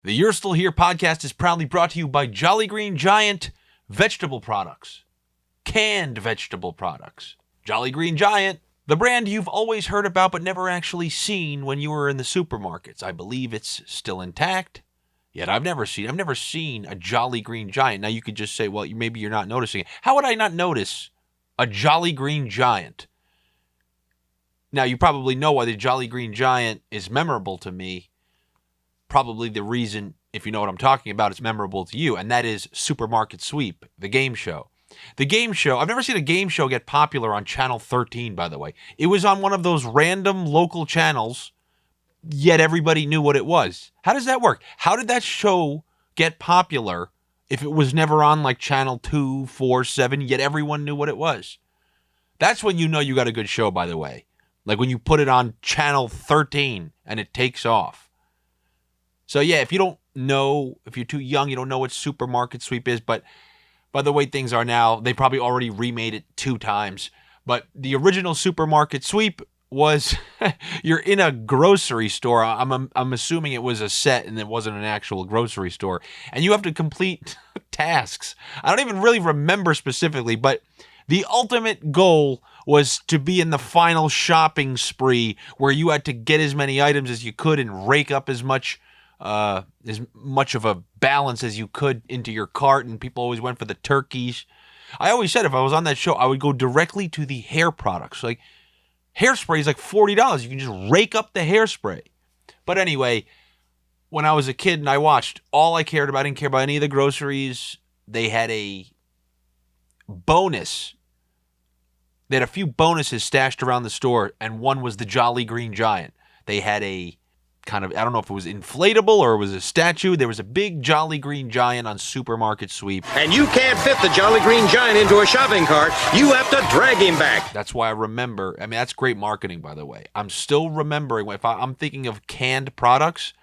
The You're Still Here podcast is proudly brought to you by Jolly Green Giant vegetable products. Canned vegetable products. Jolly Green Giant, the brand you've always heard about but never actually seen when you were in the supermarkets. I believe it's still intact. Yet I've never seen a Jolly Green Giant. Now you could just say, well, maybe you're not noticing it. How would I not notice a Jolly Green Giant? Now you probably know why the Jolly Green Giant is memorable to me. Probably the reason, if you know what I'm talking about, it's memorable to you, and that is Supermarket Sweep, the game show. The game show, I've never seen a game show get popular on Channel 13, by the way. It was on one of those random local channels, yet everybody knew what it was. How does that work? How did that show get popular if it was never on like Channel 2, 4, 7, yet everyone knew what it was? That's when you know you got a good show, by the way. Like when you put it on Channel 13 and it takes off. So yeah, if you don't know, if you're too young, you don't know what Supermarket Sweep is, but by the way things are now, they probably already remade it 2 times. But the original Supermarket Sweep was you're in a grocery store. I'm assuming it was a set and it wasn't an actual grocery store. And you have to complete tasks. I don't even really remember specifically, but the ultimate goal was to be in the final shopping spree where you had to get as many items as you could and rake up as much of a balance as you could into your cart, and people always went for the turkeys. I always said if I was on that show, I would go directly to the hair products. Like, hairspray is like $40. You can just rake up the hairspray. But anyway, when I was a kid and I watched, all I cared about, I didn't care about any of the groceries. They had a bonus. They had a few bonuses stashed around the store, and one was the Jolly Green Giant. They had a kind of, I don't know if it was inflatable or it was a statue. There was a big Jolly Green Giant on Supermarket Sweep. And you can't fit the Jolly Green Giant into a shopping cart. You have to drag him back. That's why I remember. I mean, that's great marketing, by the way. I'm still remembering. If I'm thinking of canned products,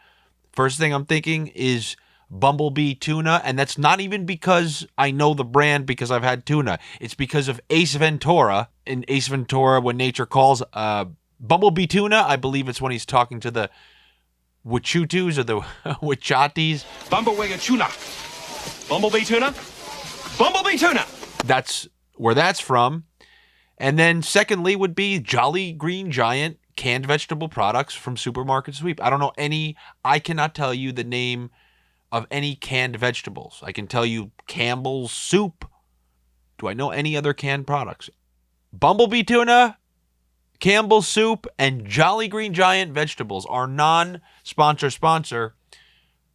first thing I'm thinking is Bumblebee tuna. And that's not even because I know the brand because I've had tuna. It's because of Ace Ventura. In Ace Ventura, when nature calls, Bumblebee tuna, I believe it's when he's talking to the Wachutus or the Wachatis. Bumblebee tuna. Bumblebee tuna. Bumblebee tuna. That's where that's from. And then secondly would be Jolly Green Giant canned vegetable products from Supermarket Sweep. I cannot tell you the name of any canned vegetables. I can tell you Campbell's soup. Do I know any other canned products? Bumblebee tuna, Campbell's soup, and Jolly Green Giant vegetables are non-sponsor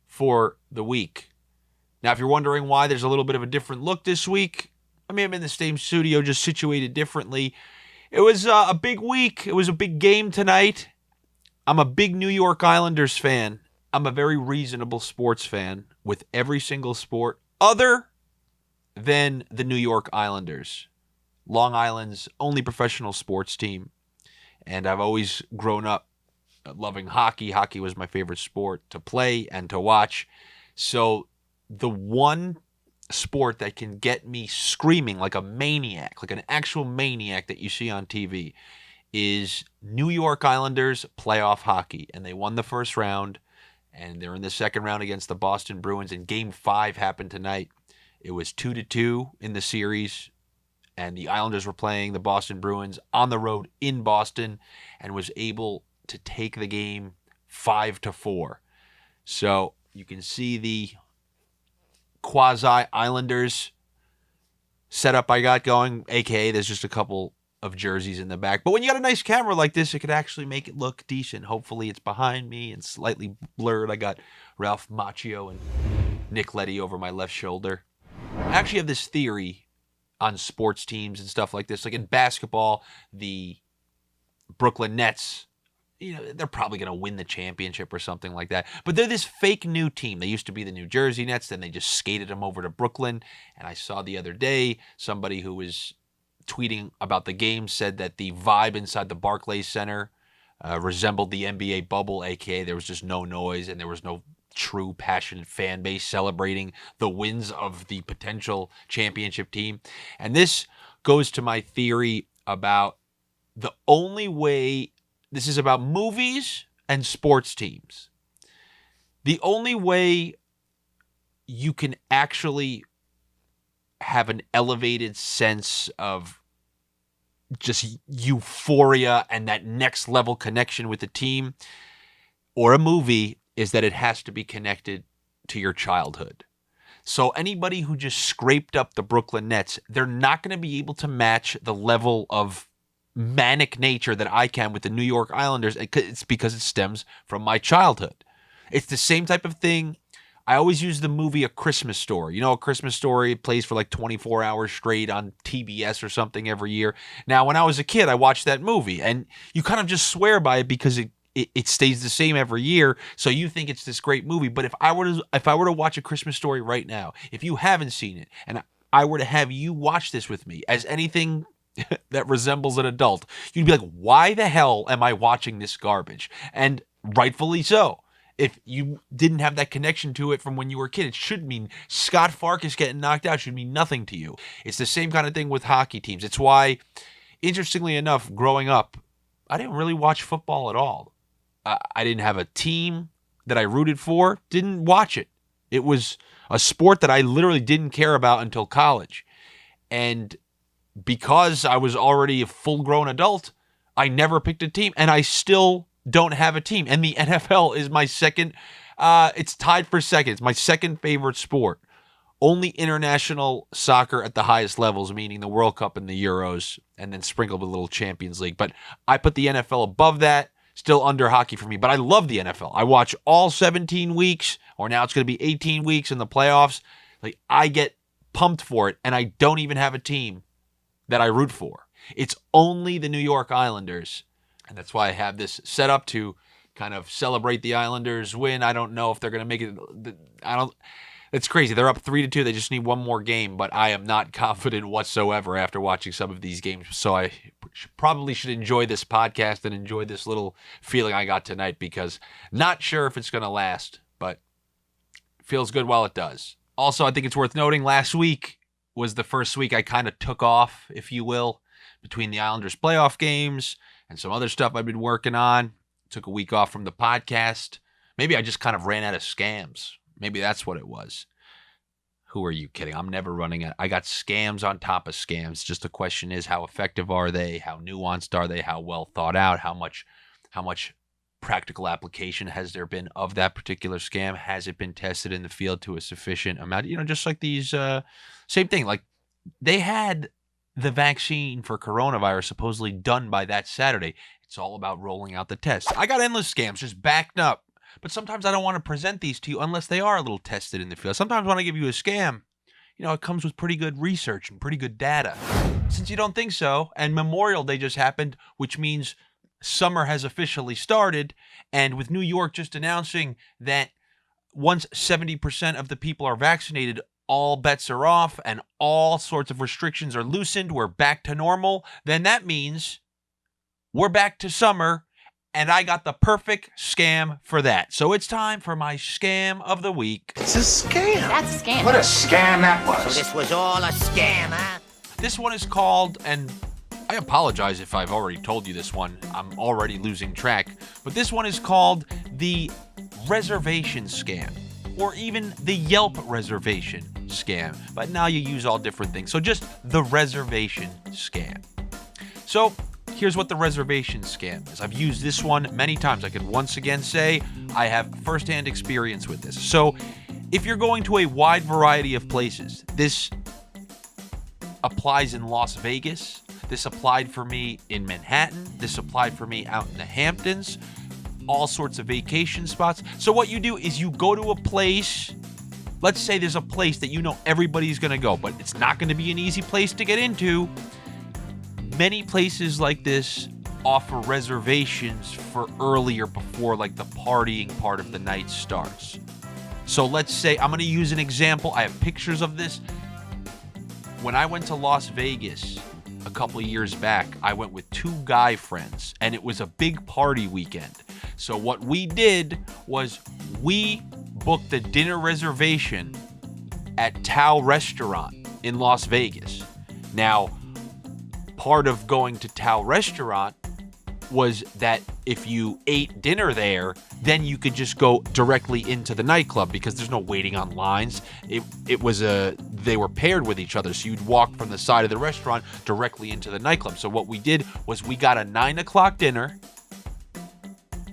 for the week. Now, if you're wondering why there's a little bit of a different look this week, I mean, I'm in the same studio, just situated differently. It was a big week. It was a big game tonight. I'm a big New York Islanders fan. I'm a very reasonable sports fan with every single sport other than the New York Islanders, Long Island's only professional sports team. And I've always grown up loving hockey. Hockey was my favorite sport to play and to watch. So the one sport that can get me screaming like a maniac, like an actual maniac that you see on TV, is New York Islanders playoff hockey. And they won the first round, and they're in the second round against the Boston Bruins. And Game 5 happened tonight. It was 2-2 in the series. And the Islanders were playing the Boston Bruins on the road in Boston and was able to take the game 5-4. So you can see the quasi-Islanders setup I got going, a.k.a. there's just a couple of jerseys in the back. But when you got a nice camera like this, it could actually make it look decent. Hopefully it's behind me and slightly blurred. I got Ralph Macchio and Nick Leddy over my left shoulder. I actually have this theory on sports teams and stuff like this. Like in basketball, the Brooklyn Nets, they're probably going to win the championship or something like that. But they're this fake new team. They used to be the New Jersey Nets, then they just skated them over to Brooklyn. And I saw the other day somebody who was tweeting about the game said that the vibe inside the Barclays Center resembled the NBA bubble, aka there was just no noise and there was no true passionate fan base celebrating the wins of the potential championship team. And this goes to my theory about the only way, this is about movies and sports teams. The only way you can actually have an elevated sense of just euphoria and that next level connection with the team or a movie is that it has to be connected to your childhood. So anybody who just scraped up the Brooklyn Nets, they're not going to be able to match the level of manic nature that I can with the New York Islanders. It's because it stems from my childhood. It's the same type of thing. I always use the movie A Christmas Story. You know, A Christmas Story plays for like 24 hours straight on TBS or something every year. Now, when I was a kid, I watched that movie, and you kind of just swear by it because it stays the same every year. So you think it's this great movie. But if I were to watch A Christmas Story right now, if you haven't seen it, and I were to have you watch this with me as anything that resembles an adult, you'd be like, why the hell am I watching this garbage? And rightfully so. If you didn't have that connection to it from when you were a kid, it should mean Scott Farkas getting knocked out should mean nothing to you. It's the same kind of thing with hockey teams. It's why, interestingly enough, growing up, I didn't really watch football at all. I didn't have a team that I rooted for, didn't watch it. It was a sport that I literally didn't care about until college. And because I was already a full-grown adult, I never picked a team, and I still don't have a team. And the NFL is my second, it's tied for second. It's my second favorite sport. Only international soccer at the highest levels, meaning the World Cup and the Euros, and then sprinkled with a little Champions League. But I put the NFL above that, still under hockey for me. But I love the NFL. I watch all 17 weeks, or now it's going to be 18 weeks in the playoffs. Like, I get pumped for it, and I don't even have a team that I root for. It's only the New York Islanders. And that's why I have this set up to kind of celebrate the Islanders' win. I don't know if they're going to make it. It's crazy. They're up 3-2. They just need one more game, but I am not confident whatsoever after watching some of these games. So I probably should enjoy this podcast and enjoy this little feeling I got tonight, because not sure if it's going to last, but feels good while it does. Also, I think it's worth noting last week was the first week I kind of took off, if you will, between the Islanders playoff games and some other stuff I've been working on. Took a week off from the podcast. Maybe I just kind of ran out of scams. Maybe that's what it was. Who are you kidding? I'm never running out. I got scams on top of scams. Just the question is, how effective are they? How nuanced are they? How well thought out? How much practical application has there been of that particular scam? Has it been tested in the field to a sufficient amount? You know, just like these, same thing. Like, they had the vaccine for coronavirus supposedly done by that Saturday. It's all about rolling out the test. I got endless scams just backed up. But sometimes I don't want to present these to you unless they are a little tested in the field. Sometimes when I give you a scam, you know, it comes with pretty good research and pretty good data. Since you don't think so, and Memorial Day just happened, which means summer has officially started, and with New York just announcing that once 70% of the people are vaccinated, all bets are off and all sorts of restrictions are loosened, we're back to normal, then that means we're back to summer, and I got the perfect scam for that. So it's time for my scam of the week. It's a scam. That's a scam. What a scam that was. So this was all a scam, huh? This one is called, and I apologize if I've already told you this one. I'm already losing track. But this one is called the Reservation Scam, or even the Yelp reservation scam. But now you use all different things. So just the Reservation Scam. So here's what the Reservation Scam is. I've used this one many times. I can once again say I have firsthand experience with this. So if you're going to a wide variety of places, this applies in Las Vegas. This applied for me in Manhattan. This applied for me out in the Hamptons. All sorts of vacation spots. So what you do is you go to a place. Let's say there's a place that you know everybody's going to go, but it's not going to be an easy place to get into. Many places like this offer reservations for earlier, before like the partying part of the night starts. So let's say, I'm going to use an example. I have pictures of this. When I went to Las Vegas a couple of years back, I went with two guy friends, and it was a big party weekend. So what we did was we booked a dinner reservation at Tao Restaurant in Las Vegas. Now, part of going to Tao Restaurant was that if you ate dinner there, then you could just go directly into the nightclub because there's no waiting on lines. They were paired with each other, so you'd walk from the side of the restaurant directly into the nightclub. So what we did was we got a 9 o'clock dinner,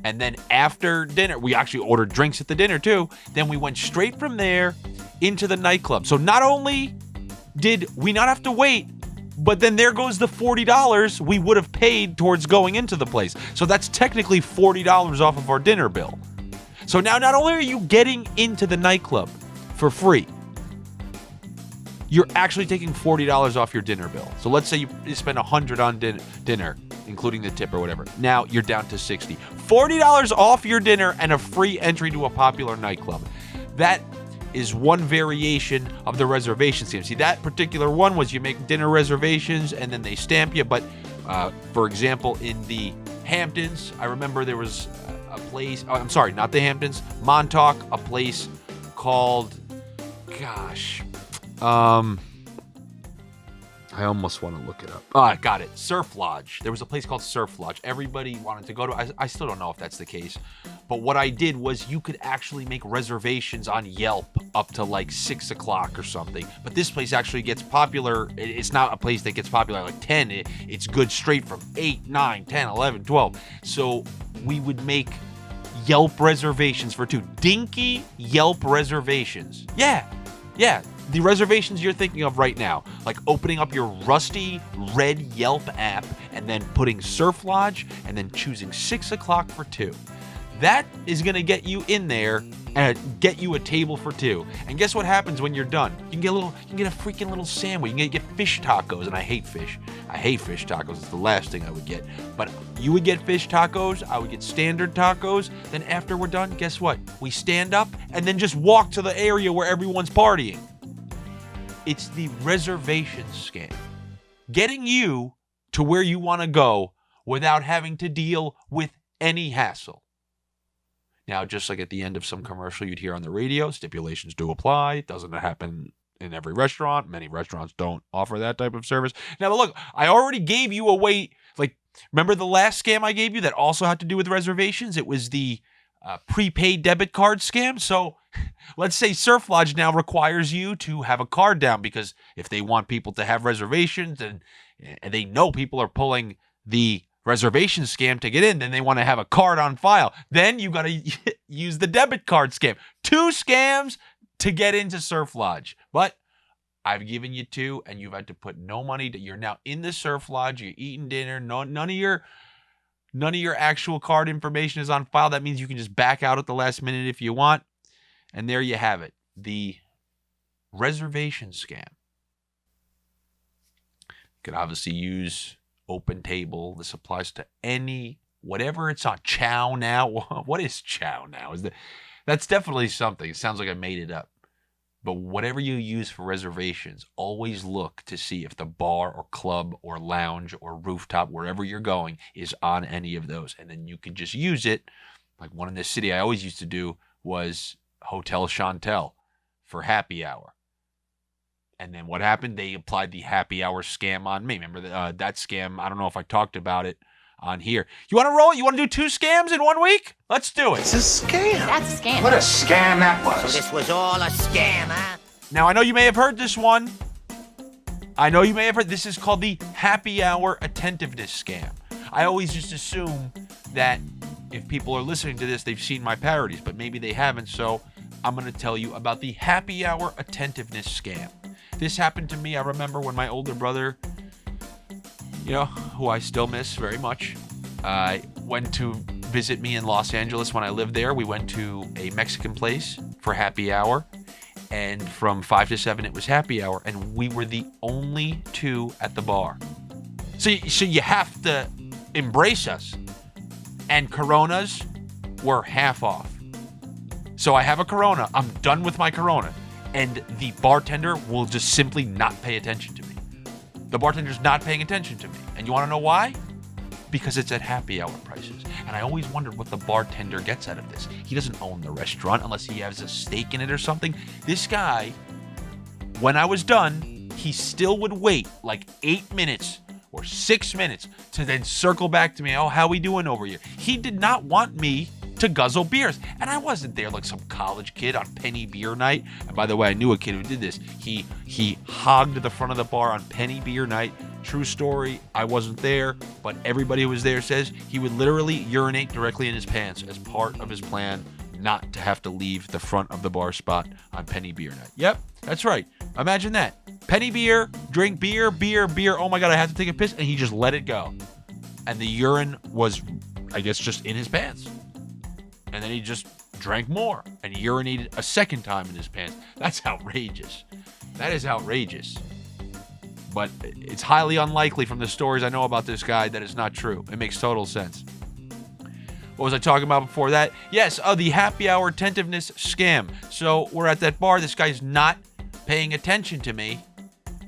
and then after dinner, we actually ordered drinks at the dinner too. Then we went straight from there into the nightclub. So not only did we not have to wait, but then there goes the $40 we would have paid towards going into the place. So that's technically $40 off of our dinner bill. So now not only are you getting into the nightclub for free, you're actually taking $40 off your dinner bill. So let's say you spend $100 on dinner, including the tip or whatever. Now you're down to $60. $40 off your dinner and a free entry to a popular nightclub. That is one variation of the reservation scam. See, that particular one was you make dinner reservations and then they stamp you. But for example, in the Hamptons, I remember there was a place, I'm sorry, not the Hamptons, Montauk, a place called, I almost want to look it up. Oh, I got it. Surf Lodge. There was a place called Surf Lodge. Everybody wanted to go to. I still don't know if that's the case. But what I did was you could actually make reservations on Yelp up to like 6 o'clock or something. But this place actually gets popular. It's not a place that gets popular like 10. It's good straight from 8, 9, 10, 11, 12. So we would make Yelp reservations for 2. Dinky Yelp reservations. Yeah. The reservations you're thinking of right now, like opening up your rusty red Yelp app and then putting Surf Lodge and then choosing 6 o'clock for 2. That is going to get you in there and get you a table for 2. And guess what happens when you're done? You can get a freaking little sandwich. You can get fish tacos, and I hate fish. I hate fish tacos. It's the last thing I would get. But you would get fish tacos. I would get standard tacos. Then after we're done, guess what? We stand up and then just walk to the area where everyone's partying. It's the reservation scam. Getting you to where you want to go without having to deal with any hassle. Now, just like at the end of some commercial you'd hear on the radio, stipulations do apply. It doesn't happen in every restaurant. Many restaurants don't offer that type of service. Now, look, I already gave you a way. Like, remember the last scam I gave you that also had to do with reservations? It was the prepaid debit card scam. So let's say Surf Lodge now requires you to have a card down, because if they want people to have reservations and they know people are pulling the reservation scam to get in, then they want to have a card on file. Then you got to use the debit card scam. 2 scams to get into Surf Lodge. But I've given you 2 and you've had to put no money. You're now in the Surf Lodge. You're eating dinner. None of your actual card information is on file. That means you can just back out at the last minute if you want. And there you have it. The reservation scam. You can obviously use Open Table. This applies to whatever it's on. Chow Now. What is Chow Now? That's definitely something. It sounds like I made it up. But whatever you use for reservations, always look to see if the bar or club or lounge or rooftop, wherever you're going, is on any of those. And then you can just use it. Like one in the city I always used to do was Hotel Chantel for happy hour. And then what happened? They applied the happy hour scam on me. Remember that scam? I don't know if I talked about it on here. You want to roll it? You want to do 2 scams in 1 week? Let's do it. It's a scam. That's a scam. What a scam that So was. this was all a scam, huh? Now, I know you may have heard this one. This is called the happy hour attentiveness scam. I always just assume that if people are listening to this, they've seen my parodies, but maybe they haven't. So I'm going to tell you about the happy hour attentiveness scam. This happened to me. I remember when my older brother, who I still miss very much, went to visit me in Los Angeles when I lived there. We went to a Mexican place for happy hour, and from 5 to 7 it was happy hour, and we were the only 2 at the bar. So you have to embrace us. And Coronas were half off. So I have a Corona. I'm done with my Corona. And the bartender will just simply not pay attention to me. The bartender's not paying attention to me. And you want to know why? Because it's at happy hour prices. And I always wondered what the bartender gets out of this. He doesn't own the restaurant unless he has a stake in it or something. This guy, when I was done, he still would wait like 8 minutes or 6 minutes to then circle back to me. Oh, how we doing over here? He did not want me to guzzle beers. And I wasn't there like some college kid on penny beer night. And by the way, I knew a kid who did this. He hogged the front of the bar on penny beer night. True story. I wasn't there, but everybody who was there says he would literally urinate directly in his pants as part of his plan not to have to leave the front of the bar spot on penny beer night. Yep, that's right. Imagine that. Penny beer, drink beer. Oh my God, I have to take a piss. And he just let it go. And the urine was, I guess, just in his pants. And then he just drank more and urinated a second time in his pants. That's outrageous. That is outrageous. But it's highly unlikely from the stories I know about this guy that it's not true. It makes total sense. What was I talking about before that? Yes, the happy hour attentiveness scam. So we're at that bar. This guy's not paying attention to me.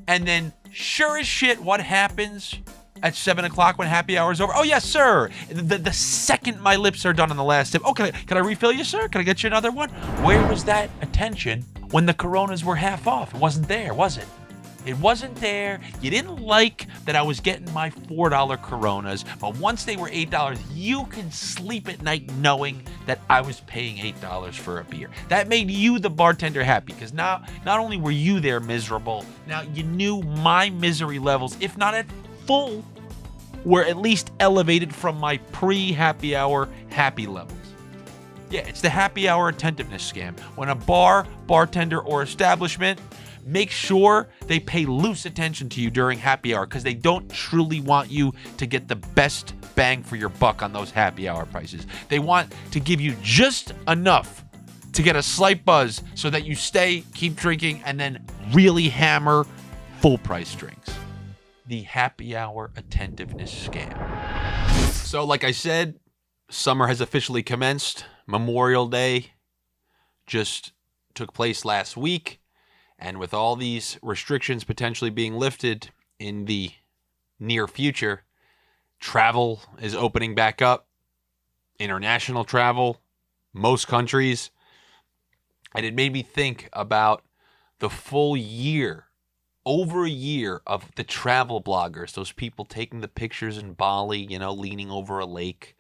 And then, sure as shit, what happens at 7 o'clock when happy hour is over? Oh, yes, sir. The second my lips are done on the last tip. Oh, can I refill you, sir? Can I get you another one? Where was that attention when the Coronas were half off? It wasn't there, was it? It wasn't there. You didn't like that I was getting my $4 Coronas, but once they were $8, you can sleep at night knowing that I was paying $8 for a beer. That made you, the bartender, happy, because now not only were you there miserable, now you knew my misery levels, if not at full, were at least elevated from my pre-happy hour happy levels. Yeah, it's the happy hour attentiveness scam. When a bar, bartender, or establishment make sure they pay loose attention to you during happy hour because they don't truly want you to get the best bang for your buck on those happy hour prices. They want to give you just enough to get a slight buzz so that you stay, keep drinking, and then really hammer full price drinks. The happy hour attentiveness scam. So like I said, summer has officially commenced. Memorial Day just took place last week. And with all these restrictions potentially being lifted in the near future, travel is opening back up. International travel, most countries. And it made me think about the full year, over a year of the travel bloggers, those people taking the pictures in Bali, leaning over a lake.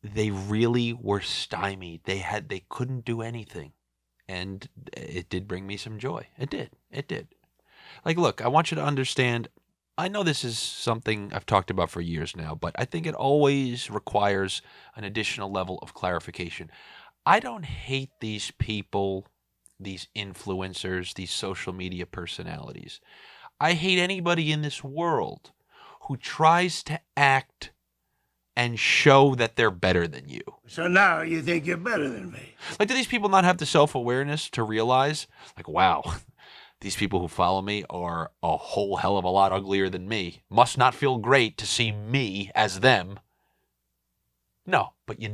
They really were stymied. They couldn't do anything. And it did bring me some joy. It did. Like, look, I want you to understand, I know this is something I've talked about for years now, but I think it always requires an additional level of clarification. I don't hate these people, these influencers, these social media personalities. I hate anybody in this world who tries to act and show that they're better than you. So now you think you're better than me? Like, do these people not have the self-awareness to realize, like, wow, these people who follow me are a whole hell of a lot uglier than me. Must not feel great to see me as them. No, but they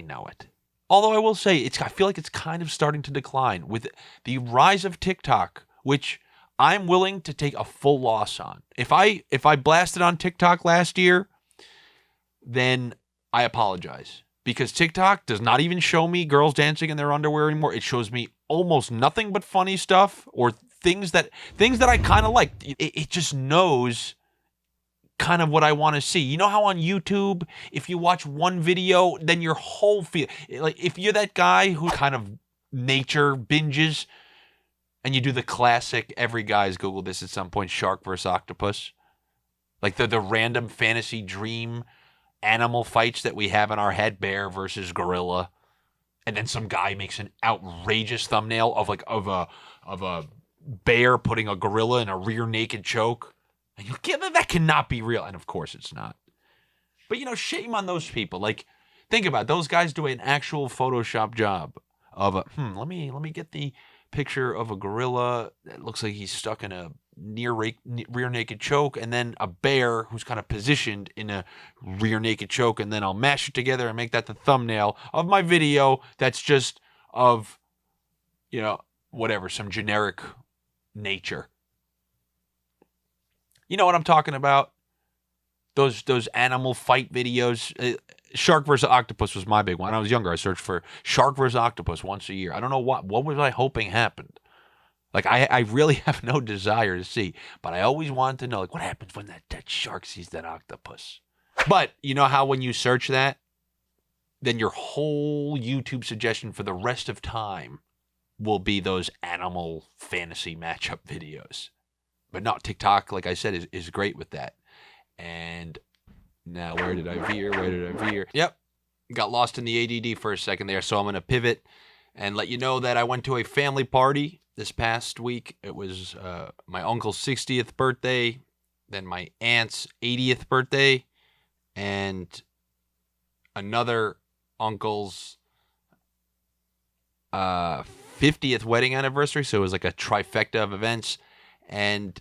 know it. Although I will say, I feel like it's kind of starting to decline with the rise of TikTok, which I'm willing to take a full loss on. If I blasted on TikTok last year, then I apologize. Because TikTok does not even show me girls dancing in their underwear anymore. It shows me almost nothing but funny stuff or things that I kind of like. It just knows kind of what I want to see. You know how on YouTube, if you watch one video, then your whole feel, like if you're that guy who kind of nature binges and you do the classic, every guy's Googled this at some point, shark versus octopus. Like the random fantasy dream animal fights that we have in our head, bear versus gorilla, and then some guy makes an outrageous thumbnail of a bear putting a gorilla in a rear naked choke, and you get that cannot be real, and of course it's not. But shame on those people. Like, think about it. Those guys do an actual Photoshop job of let me get the picture of a gorilla that looks like he's stuck in a rear naked choke, and then a bear who's kind of positioned in a rear naked choke, and then I'll mash it together and make that the thumbnail of my video that's just of whatever, some generic nature. You know what I'm talking about? Those animal fight videos. Shark versus octopus was my big one. When I was younger, I searched for shark versus octopus once a year. I don't know what was I hoping happened. Like, I really have no desire to see, but I always wanted to know, like, what happens when that shark sees that octopus? But you know how when you search that, then your whole YouTube suggestion for the rest of time will be those animal fantasy matchup videos. But not TikTok, like I said, is great with that. And now, where did I veer? Yep, got lost in the ADD for a second there, so I'm going to pivot and let you know that I went to a family party this past week. It was my uncle's 60th birthday, then my aunt's 80th birthday, and another uncle's 50th wedding anniversary. So it was like a trifecta of events. And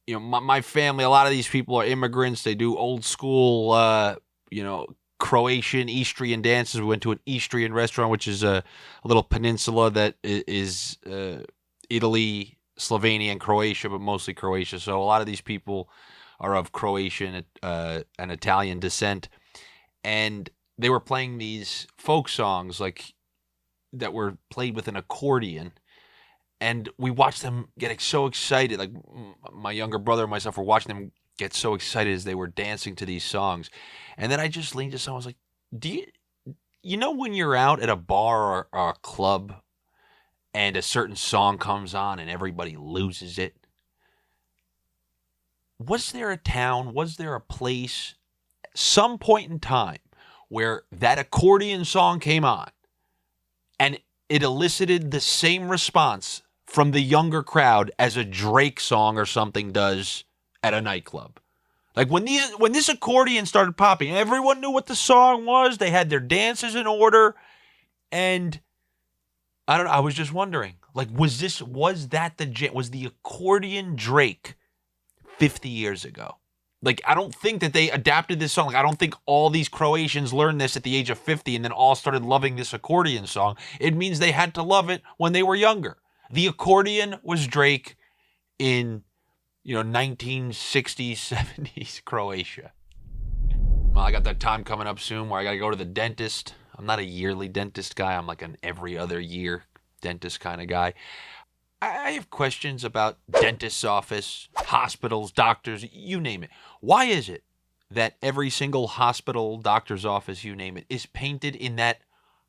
you know, my family, a lot of these people are immigrants. They do old school Croatian, Istrian dances. We went to an Istrian restaurant, which is a little peninsula that is Italy, Slovenia, and Croatia, but mostly Croatia. So a lot of these people are of Croatian and Italian descent. And they were playing these folk songs like that were played with an accordion. And we watched them get so excited. Like my younger brother and myself were watching them get so excited as they were dancing to these songs. And then I just leaned to someone. I was like, do you know when you're out at a bar or a club and a certain song comes on and everybody loses it? Was there a town, was there a place, some point in time where that accordion song came on and it elicited the same response from the younger crowd as a Drake song or something does at a nightclub? Like when this accordion started popping, everyone knew what the song was. They had their dances in order, and I don't know. I was just wondering, like, was the accordion Drake 50 years ago? Like, I don't think that they adapted this song. Like, I don't think all these Croatians learned this at the age of 50 and then all started loving this accordion song. It means they had to love it when they were younger. The accordion was Drake in 1960s, 70s Croatia. Well, I got that time coming up soon where I got to go to the dentist. I'm not a yearly dentist guy. I'm like an every other year dentist kind of guy. I have questions about dentist's office, hospitals, doctors, you name it. Why is it that every single hospital, doctor's office, you name it, is painted in that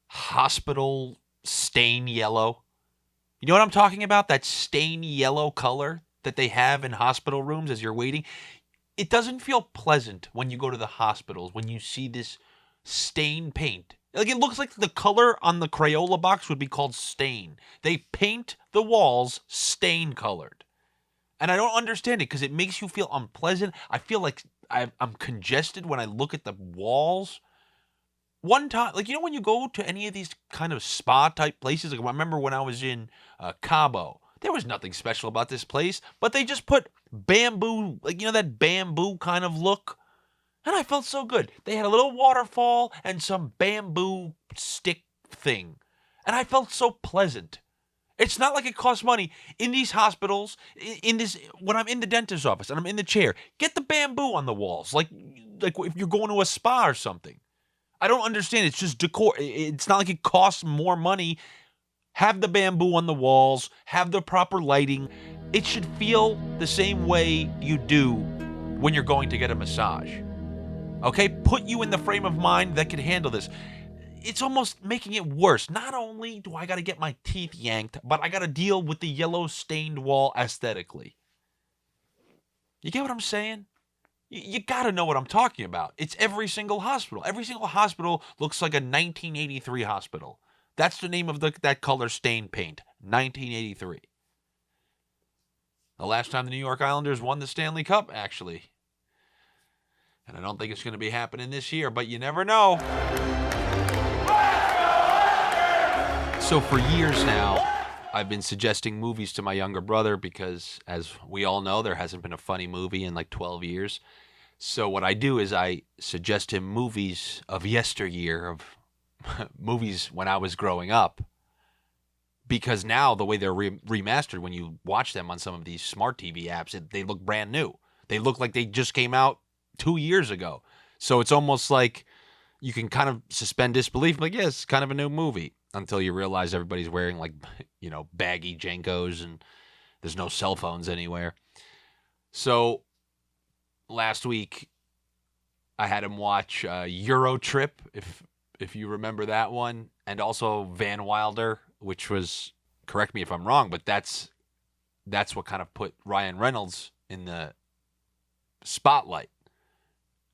hospital stain yellow? You know what I'm talking about? That stain yellow color that they have in hospital rooms as you're waiting. It doesn't feel pleasant when you go to the hospitals, when you see this stain paint. Like, it looks like the color on the Crayola box would be called stain. They paint the walls stain colored. And I don't understand it because it makes you feel unpleasant. I feel like I'm congested when I look at the walls. One time, like, when you go to any of these kind of spa type places, like I remember when I was in Cabo, there was nothing special about this place, but they just put bamboo, like, that bamboo kind of look. And I felt so good. They had a little waterfall and some bamboo stick thing. And I felt so pleasant. It's not like it costs money. In these hospitals, when I'm in the dentist's office and I'm in the chair, get the bamboo on the walls. Like if you're going to a spa or something. I don't understand. It's just decor. It's not like it costs more money. Have the bamboo on the walls. Have the proper lighting. It should feel the same way you do when you're going to get a massage. Okay? Put you in the frame of mind that can handle this. It's almost making it worse. Not only do I got to get my teeth yanked, but I got to deal with the yellow stained wall aesthetically. You get what I'm saying? You got to know what I'm talking about. It's every single hospital. Every single hospital looks like a 1983 hospital. That's the name of that color stain paint. 1983. The last time the New York Islanders won the Stanley Cup, actually. And I don't think it's going to be happening this year, but you never know. So for years now, I've been suggesting movies to my younger brother because, as we all know, there hasn't been a funny movie in like 12 years. So what I do is I suggest him movies of yesteryear, of movies when I was growing up. Because now the way they're remastered, when you watch them on some of these smart TV apps, they look brand new. They look like they just came out 2 years ago. So it's almost like you can kind of suspend disbelief. Like, yes, it's kind of a new movie. until you realize everybody's wearing like, baggy Jenkos and there's no cell phones anywhere. So last week I had him watch Euro Trip, if you remember that one, and also Van Wilder, which was, correct me if I'm wrong, but that's what kind of put Ryan Reynolds in the spotlight.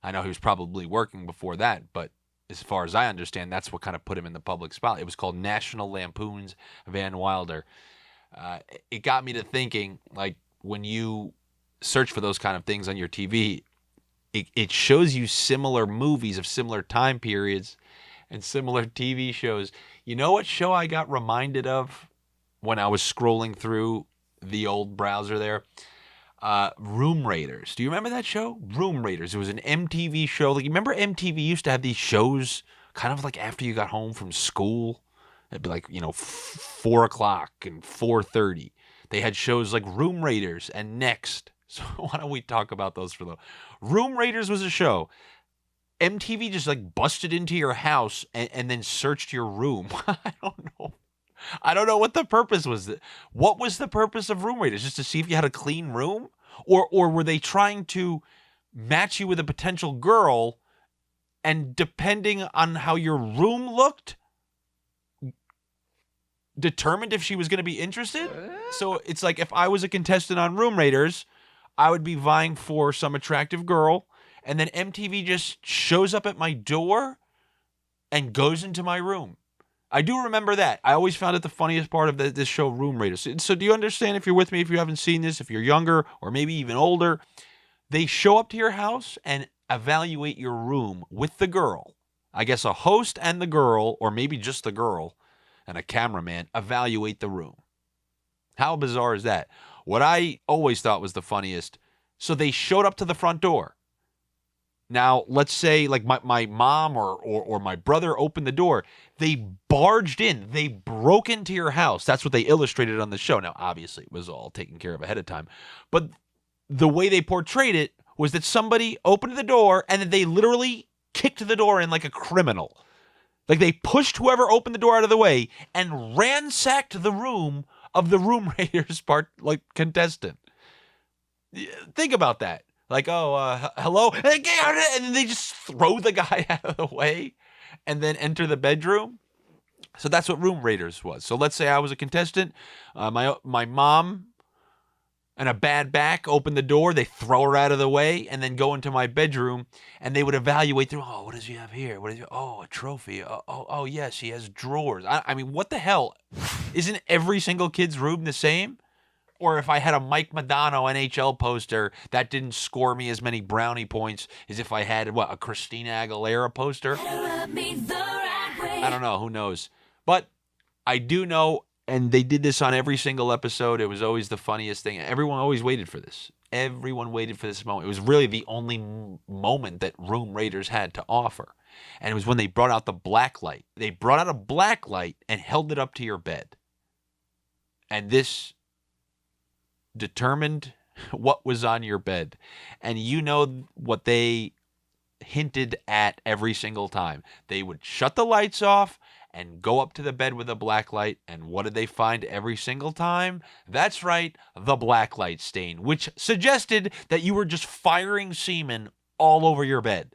I know he was probably working before that, but as far as I understand, that's what kind of put him in the public spotlight. It was called National Lampoon's Van Wilder. It got me to thinking, like, when you search for those kind of things on your TV, it shows you similar movies of similar time periods and similar TV shows. You know what show I got reminded of when I was scrolling through the old browser there? Room Raiders. Do you remember that show? Room Raiders. It was an MTV show. Like, you remember MTV used to have these shows kind of like after you got home from school? It'd be like, 4 o'clock and 4:30. They had shows like Room Raiders and Next. So why don't we talk about those for a little? Room Raiders was a show. MTV just like busted into your house and then searched your room. I don't know. I don't know what the purpose was. What was the purpose of Room Raiders? Just to see if you had a clean room? Or were they trying to match you with a potential girl, and depending on how your room looked, determined if she was going to be interested? So it's like if I was a contestant on Room Raiders, I would be vying for some attractive girl, and then MTV just shows up at my door and goes into my room. I do remember that. I always found it the funniest part of this show, Room Raiders. So do you understand, if you're with me, if you haven't seen this, if you're younger or maybe even older, they show up to your house and evaluate your room with the girl. I guess a host and the girl, or maybe just the girl and a cameraman, evaluate the room. How bizarre is that? What I always thought was the funniest, so they showed up to the front door. Now, let's say like my mom or my brother opened the door. They barged in. They broke into your house. That's what they illustrated on the show. Now, obviously, it was all taken care of ahead of time. But the way they portrayed it was that somebody opened the door and then they literally kicked the door in like a criminal. Like they pushed whoever opened the door out of the way and ransacked the room of the Room Raiders contestant. Think about that. Like, hello? And then they just throw the guy out of the way and then enter the bedroom. So that's what Room Raiders was. So let's say I was a contestant. My mom and a bad back open the door. They throw her out of the way and then go into my bedroom. And they would evaluate through, what does he have here? A trophy. Oh, yes, he has drawers. I mean, what the hell? Isn't every single kid's room the same? Or if I had a Mike Modano NHL poster, that didn't score me as many brownie points as if I had, a Christina Aguilera poster? I don't know. Who knows? But I do know, and they did this on every single episode. It was always the funniest thing. Everyone always waited for this. Everyone waited for this moment. It was really the only moment that Room Raiders had to offer. And it was when they brought out the black light. They brought out a black light and held it up to your bed. And this determined what was on your bed. And you know what they hinted at every single time. They would shut the lights off and go up to the bed with a black light. And what did they find every single time? That's right, the black light stain, which suggested that you were just firing semen all over your bed.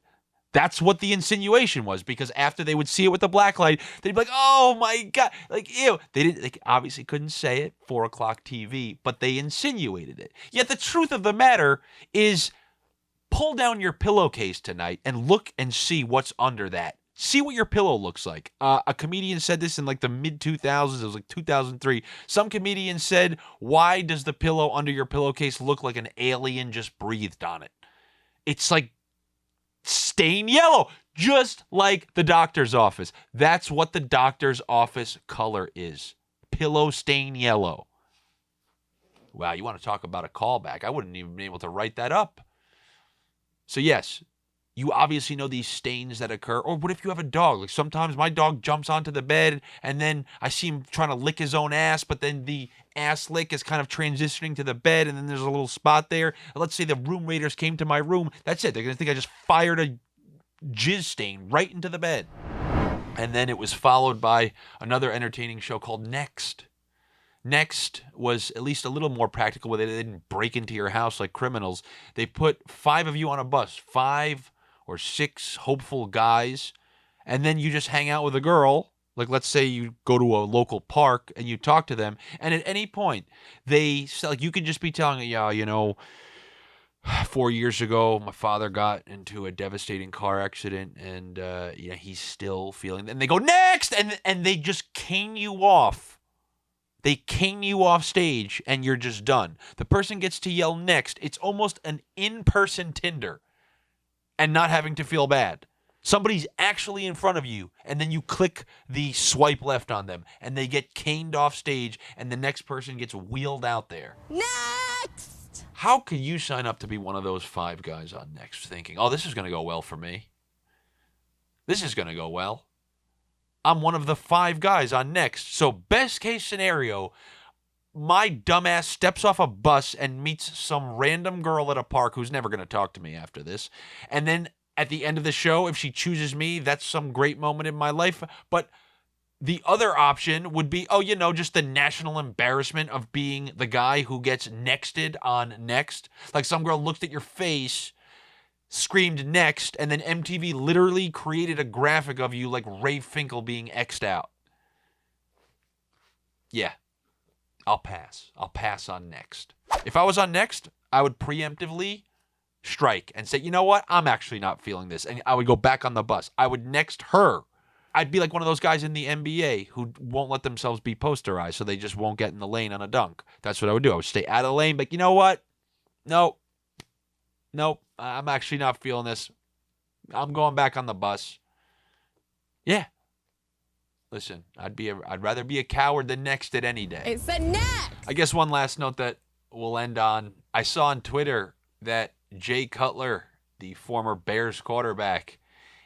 That's what the insinuation was, because after they would see it with the black light, they'd be like, oh my God, like, ew. They obviously couldn't say it, 4 o'clock TV, but they insinuated it. Yet the truth of the matter is, pull down your pillowcase tonight and look and see what's under that. See what your pillow looks like. A comedian said this in like the mid-2000s. It was like 2003. Some comedian said, why does the pillow under your pillowcase look like an alien just breathed on it? It's like stain yellow, just like the doctor's office. That's what the doctor's office color is. Pillow stain yellow. Wow, you want to talk about a callback? I wouldn't even be able to write that up. So yes, you obviously know these stains that occur. Or what if you have a dog? Like sometimes my dog jumps onto the bed and then I see him trying to lick his own ass, but then the ass lick is kind of transitioning to the bed and then there's a little spot there. Let's say the Room Raiders came to my room. That's it. They're going to think I just fired a jizz stain right into the bed. And then it was followed by another entertaining show called Next. Next was at least a little more practical, where they didn't break into your house like criminals. They put 5 of you on a bus, 5 or 6 hopeful guys, and then you just hang out with a girl. Like, let's say you go to a local park and you talk to them, and at any point, they, like, you could just be telling them, yeah, you know, 4 years ago, my father got into a devastating car accident, and yeah, he's still feeling. And they go, next, and they just cane you off. They cane you off stage, and you're just done. The person gets to yell next. It's almost an in-person Tinder, and not having to feel bad. Somebody's actually in front of you, and then you click the swipe left on them, and they get caned off stage, and the next person gets wheeled out there. Next! How could you sign up to be one of those 5 guys on Next thinking, oh, this is going to go well for me? This is going to go well. I'm one of the 5 guys on Next. So best case scenario, my dumbass steps off a bus and meets some random girl at a park who's never going to talk to me after this. And then at the end of the show, if she chooses me, that's some great moment in my life. But the other option would be, oh, you know, just the national embarrassment of being the guy who gets nexted on Next. Like some girl looked at your face, screamed next, and then MTV literally created a graphic of you like Ray Finkel being X'd out. Yeah, I'll pass. I'll pass on Next. If I was on Next, I would preemptively strike and say, you know what? I'm actually not feeling this. And I would go back on the bus. I would next her. I'd be like one of those guys in the NBA who won't let themselves be posterized, so they just won't get in the lane on a dunk. That's what I would do. I would stay out of the lane, but you know what? Nope, I'm actually not feeling this. I'm going back on the bus. Yeah. Listen, I'd rather be a coward than next at any day. It said next! I guess one last note that we'll end on. I saw on Twitter that Jay Cutler, the former Bears quarterback,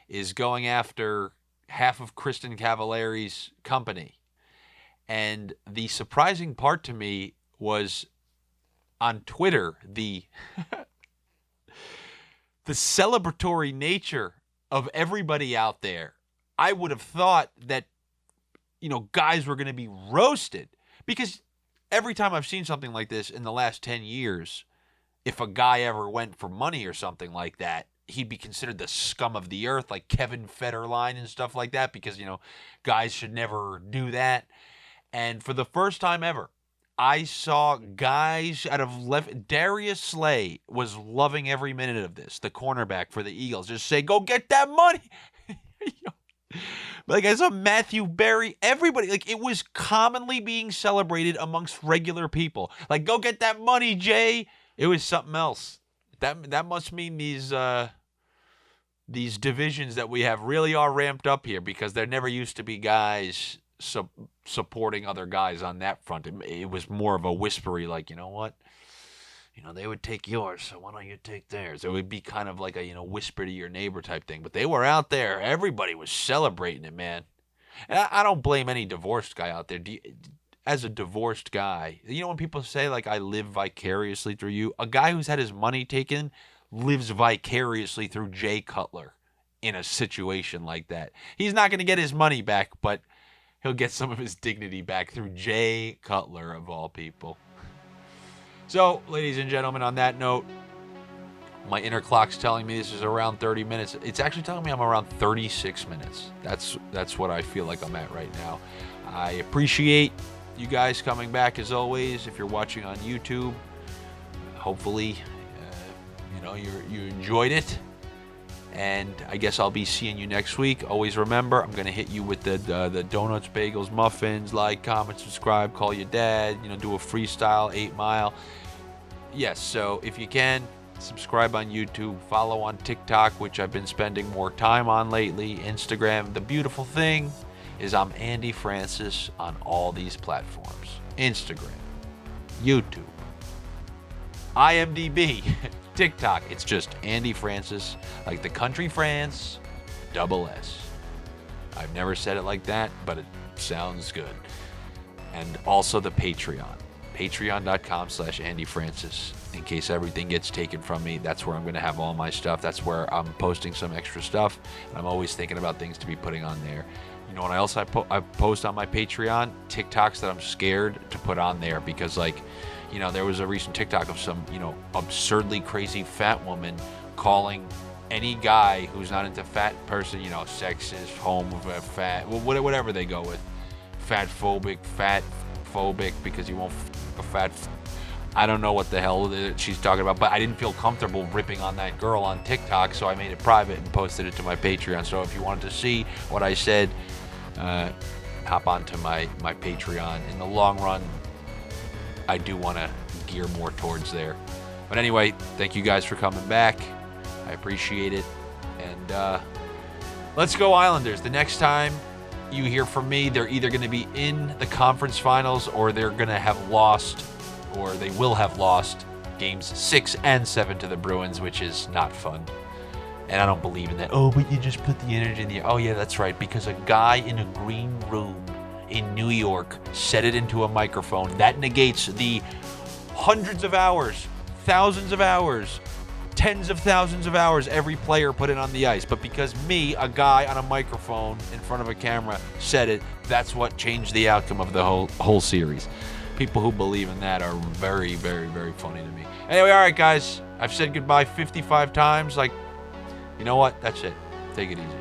is going after half of Kristen Cavallari's company. And the surprising part to me was on Twitter, the celebratory nature of everybody out there. I would have thought that, you know, guys were going to be roasted, because every time I've seen something like this in the last 10 years, if a guy ever went for money or something like that, he'd be considered the scum of the earth, like Kevin Federline and stuff like that, because, you know, guys should never do that. And for the first time ever, I saw guys out of left. Darius Slay was loving every minute of this, the cornerback for the Eagles. Just say, go get that money. You know? Like, I saw Matthew Berry, everybody, like, it was commonly being celebrated amongst regular people. Like, go get that money, Jay. It was something else. That must mean these divisions that we have really are ramped up here, because there never used to be guys supporting other guys on that front. It was more of a whispery, like, you know what? You know, they would take yours, so why don't you take theirs? It would be kind of like a, you know, whisper to your neighbor type thing. But they were out there. Everybody was celebrating it, man. And I don't blame any divorced guy out there. As a divorced guy, you know when people say, like, I live vicariously through you? A guy who's had his money taken lives vicariously through Jay Cutler in a situation like that. He's not going to get his money back, but he'll get some of his dignity back through Jay Cutler, of all people. So, ladies and gentlemen, on that note, my inner clock's telling me this is around 30 minutes. It's actually telling me I'm around 36 minutes. That's what I feel like I'm at right now. I appreciate you guys coming back, as always. If you're watching on YouTube, hopefully, you know, you enjoyed it. And I guess I'll be seeing you next week. Always remember, I'm going to hit you with the donuts, bagels, muffins. Like, comment, subscribe, call your dad. You know, do a freestyle 8 Mile. Yes, so if you can, subscribe on YouTube. Follow on TikTok, which I've been spending more time on lately. Instagram. The beautiful thing is I'm Andy Francess on all these platforms. Instagram, YouTube, IMDb, TikTok. It's just Andy Francess, like the country France, double S. I've never said it like that, but it sounds good. And also the Patreon, patreon.com/Andy Francess. In case everything gets taken from me, that's where I'm going to have all my stuff. That's where I'm posting some extra stuff. And I'm always thinking about things to be putting on there. You know what else I post on my Patreon? TikToks that I'm scared to put on there because, like, you know, there was a recent TikTok of some, you know, absurdly crazy fat woman calling any guy who's not into fat person, you know, sexist, fat, whatever they go with, fat phobic because you won't a fat. I don't know what the hell she's talking about, but I didn't feel comfortable ripping on that girl on TikTok, so I made it private and posted it to my Patreon. So if you wanted to see what I said, hop onto my Patreon. In the long run, I do want to gear more towards there. But anyway, thank you guys for coming back. I appreciate it. And let's go Islanders. The next time you hear from me, they're either going to be in the conference finals or they're going to have lost, or they will have lost games 6 and 7 to the Bruins, which is not fun. And I don't believe in that. Oh, but you just put the energy in the... Oh, yeah, that's right. Because a guy in a green room in New York said it into a microphone. That negates the hundreds of hours, thousands of hours, tens of thousands of hours every player put in on the ice. But because me, a guy on a microphone in front of a camera, said it, that's what changed the outcome of the whole series. People who believe in that are very, very, very funny to me. Anyway, all right, guys. I've said goodbye 55 times. Like, you know what? That's it. Take it easy.